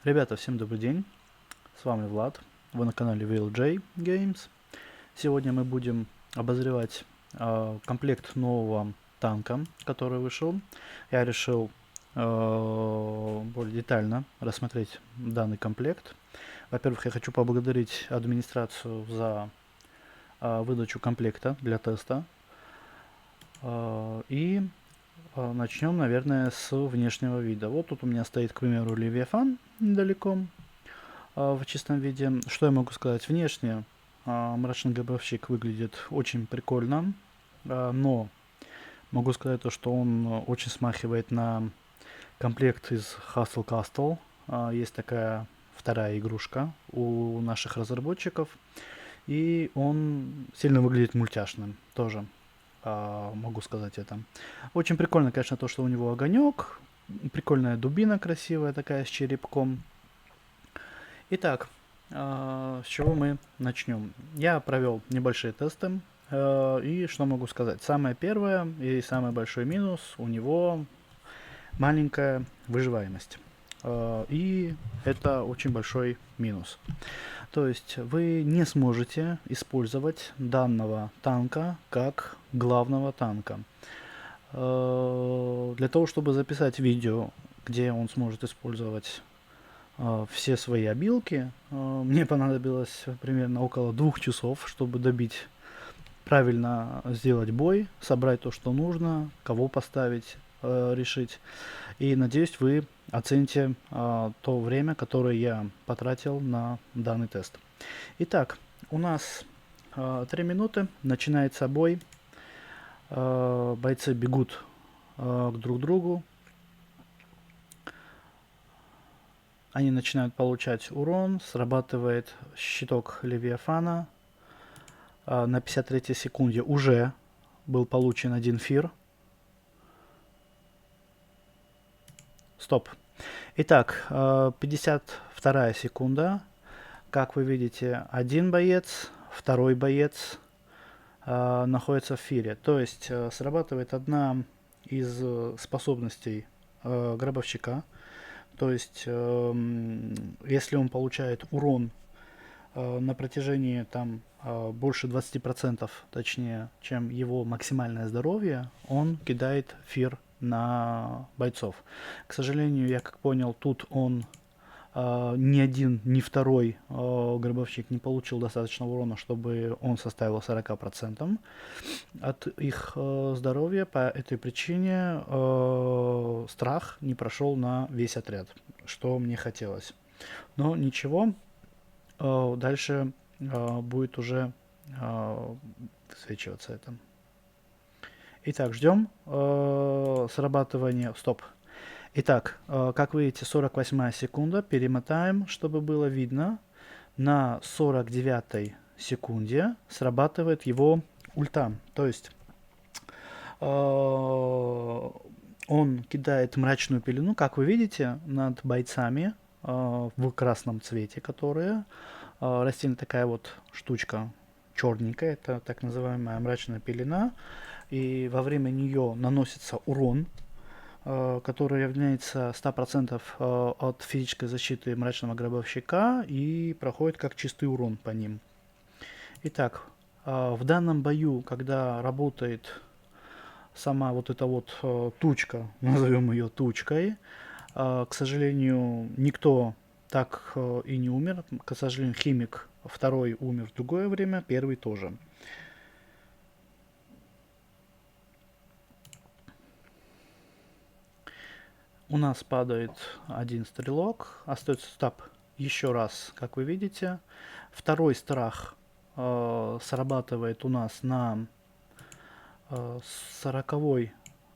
Ребята, всем добрый день, с вами Влад, вы на канале VLJ Games. Сегодня мы будем обозревать комплект нового танка, который вышел. Я решил более детально рассмотреть данный комплект. Во-первых, я хочу поблагодарить администрацию за выдачу комплекта для теста. Начнем, наверное, с внешнего вида. Вот тут у меня стоит, к примеру, Левиафан недалеко в чистом виде. Что я могу сказать? Внешне мрачный гробовщик выглядит очень прикольно, но могу сказать то, что он очень смахивает на комплект из Hustle Castle. Есть такая вторая игрушка у наших разработчиков, и он сильно выглядит мультяшным тоже. Могу сказать это. Очень прикольно, конечно, то, что у него огонек. Прикольная дубина красивая такая с черепком. Итак, с чего мы начнем? Я провел небольшие тесты. И что могу сказать? Самое первое и самый большой минус у него маленькая выживаемость. И это очень большой минус. То есть вы не сможете использовать данного танка как главного танка. Для того, чтобы записать видео, где он сможет использовать все свои обилки, мне понадобилось примерно около 2 часов, чтобы добить, правильно сделать бой, собрать то, что нужно, кого поставить, решить. И надеюсь, вы оцените то время, которое я потратил на данный тест. Итак, у нас 3 минуты, начинается бой. Бойцы бегут друг к другу. Они начинают получать урон, срабатывает щиток Левиафана. На 53-й секунде уже был получен один фир. Стоп. Итак, 52-я секунда. Как вы видите, один боец, второй боец находится в фире. То есть срабатывает одна из способностей гробовщика. То есть, если он получает урон на протяжении там больше 20%, точнее, чем его максимальное здоровье, он кидает фир на бойцов. К сожалению, я как понял, тут он ни один, ни второй гробовщик не получил достаточно урона, чтобы он составил 40% от их здоровья. По этой причине страх не прошел на весь отряд, что мне хотелось. Но ничего, дальше будет уже высвечиваться это. Итак, ждем срабатывания. Стоп. Итак, как видите, 48 секунда. Перемотаем, чтобы было видно. На 49 секунде срабатывает его ульта. То есть он кидает мрачную пелену, как вы видите, над бойцами в красном цвете, которые растет такая вот штучка черненькая, это так называемая мрачная пелена, и во время нее наносится урон, который равняется 100% от физической защиты мрачного гробовщика и проходит как чистый урон по ним. Итак, в данном бою, когда работает сама вот эта вот тучка, назовем ее тучкой, к сожалению, никто так и не умер. К сожалению, химик второй умер в другое время, первый тоже. У нас падает один стрелок. Остается стаб еще раз, как вы видите. Второй страх срабатывает у нас на 40-й,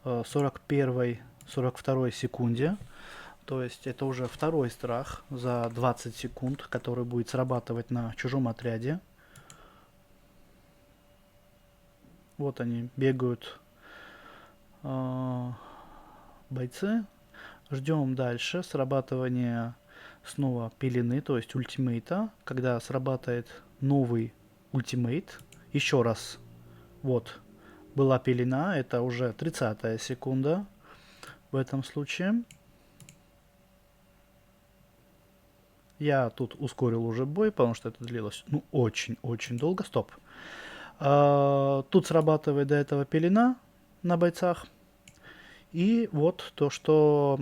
41-й, 42-й секунде. То есть это уже второй страх за 20 секунд, который будет срабатывать на чужом отряде. Вот они бегают, бойцы. Ждем дальше срабатывания снова пелены, то есть ультимейта. Когда срабатывает новый ультимейт. Еще раз. Вот. Была пелена. Это уже 30-я секунда. В этом случае. Я тут ускорил уже бой, потому что это длилось, ну, очень-очень долго. Стоп. Тут срабатывает до этого пелена на бойцах. И вот то, что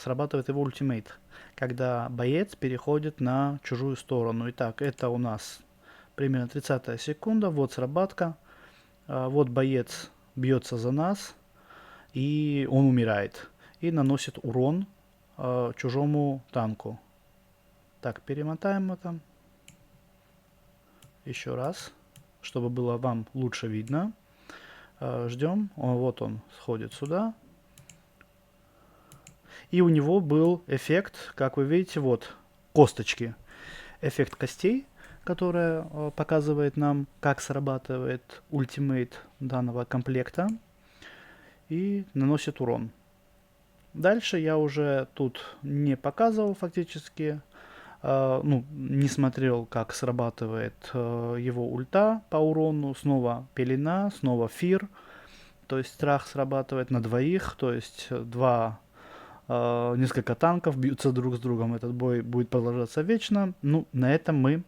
срабатывает его ультимейт, когда боец переходит на чужую сторону. Итак, это у нас примерно 30 секунда, вот срабатка, вот боец бьется за нас, и он умирает, и наносит урон чужому танку. Так, перемотаем это еще раз, чтобы было вам лучше видно. Ждем, вот он сходит сюда. И у него был эффект, как вы видите, вот косточки. Эффект костей, которая показывает нам, как срабатывает ультимейт данного комплекта и наносит урон. Дальше я уже тут не показывал фактически, ну, не смотрел, как срабатывает его ульта по урону. Снова пелена, снова фир, то есть страх срабатывает на двоих, то есть несколько танков бьются друг с другом. Этот бой будет продолжаться вечно. Ну, на этом мы,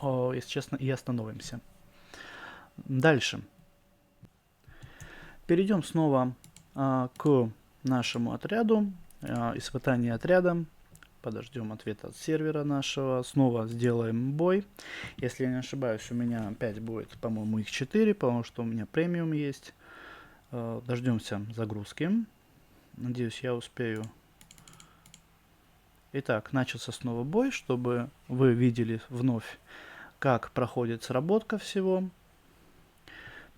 если честно, и остановимся. Дальше. Перейдем снова к нашему отряду. Испытание отряда. Подождем ответа от сервера нашего. Снова сделаем бой. Если я не ошибаюсь, у меня опять будет, по-моему, их 4, потому что у меня премиум есть. Дождемся загрузки. Надеюсь, я успею. Итак, начался снова бой, чтобы вы видели вновь, как проходит сработка всего.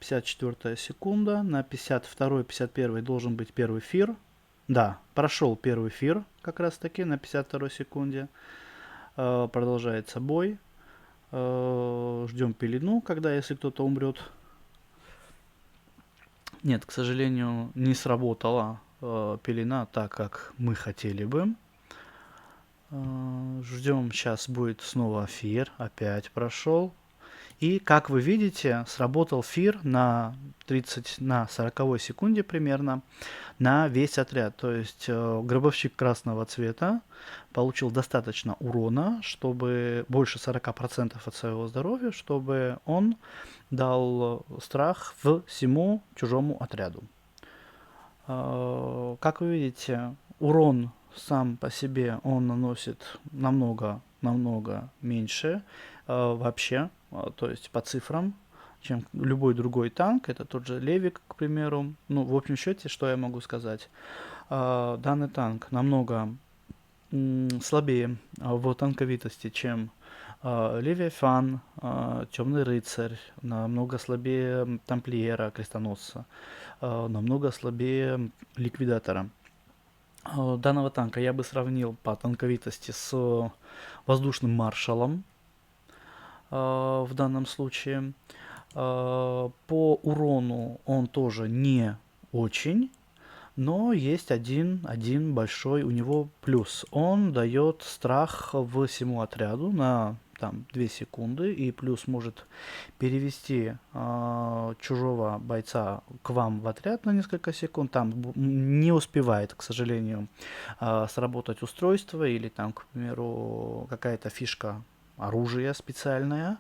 54 секунда. На 52-51 должен быть первый фир. Да, прошел первый фир как раз таки на 52 секунде. Продолжается бой. Ждем пелену, когда если кто-то умрет. Нет, к сожалению, не сработала пелена так, как мы хотели бы. Ждем, сейчас будет снова фир, опять прошел. И, как вы видите, сработал фир на 40 секунде примерно на весь отряд. То есть гробовщик красного цвета получил достаточно урона, чтобы больше 40% от своего здоровья, чтобы он дал страх всему чужому отряду. Как вы видите, урон сам по себе он наносит намного меньше вообще, то есть по цифрам, чем любой другой танк. Это тот же Левик, к примеру. Ну, в общем счете, что я могу сказать? Данный танк намного слабее в танковитости, чем Левиафан, Темный рыцарь, намного слабее Тамплиера, Крестоносца, намного слабее Ликвидатора. Данного танка я бы сравнил по танковитости с воздушным маршалом в данном случае. По урону он тоже не очень, но есть один большой у него плюс. Он дает страх всему отряду на там 2 секунды, и плюс может перевести чужого бойца к вам в отряд на несколько секунд. Там не успевает, к сожалению, сработать устройство или там, к примеру, какая-то фишка оружия специальная.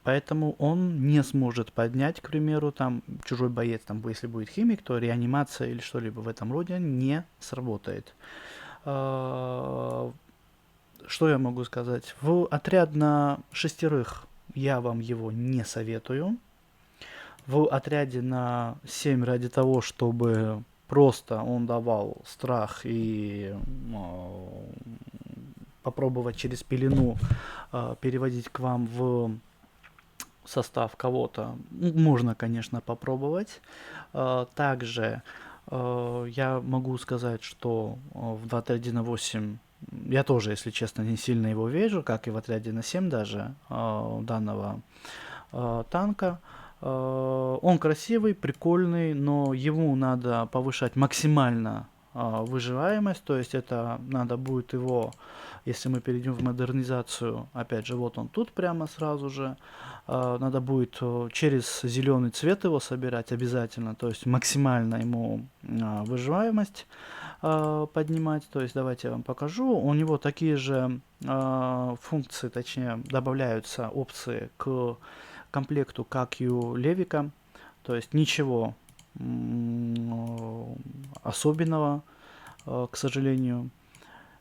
Поэтому он не сможет поднять, к примеру, там чужой боец, там, если будет химик, то реанимация или что-либо в этом роде не сработает. Что я могу сказать? В отряд на 6 я вам его не советую. В отряде на 7 ради того, чтобы просто он давал страх и попробовать через пелену переводить к вам в состав кого-то, можно, конечно, попробовать. Также я могу сказать, что в отряде на 8 я тоже, если честно, не сильно его вижу, как и в отряде на 7 даже данного танка. Он красивый, прикольный, но ему надо повышать максимально выживаемость, то есть это надо будет его, если мы перейдем в модернизацию, опять же, вот он тут прямо сразу же, надо будет через зеленый цвет его собирать обязательно, то есть максимально ему выживаемость поднимать. То есть давайте я вам покажу. У него такие же функции, точнее добавляются опции к комплекту, как и у Левика. То есть ничего особенного, к сожалению,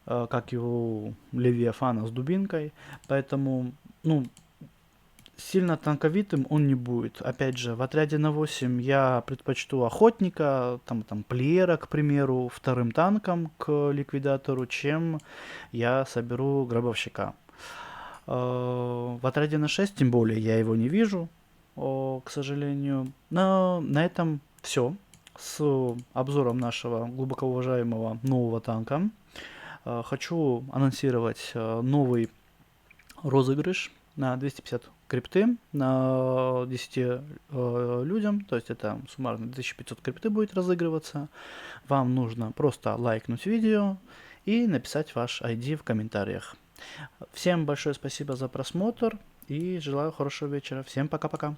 как и у Левиафана с дубинкой. Поэтому, ну, сильно танковитым он не будет. Опять же, в отряде на 8 я предпочту охотника, там плеера, к примеру, вторым танком к ликвидатору, чем я соберу гробовщика. В отряде на 6, тем более, я его не вижу, к сожалению. Но на этом все с обзором нашего глубоко уважаемого нового танка. Хочу анонсировать новый розыгрыш на 250 крипты на 10 людям, то есть это суммарно 1500 крипты будет разыгрываться. Вам нужно просто лайкнуть видео и написать ваш ID в комментариях. Всем большое спасибо за просмотр и желаю хорошего вечера. Всем пока-пока.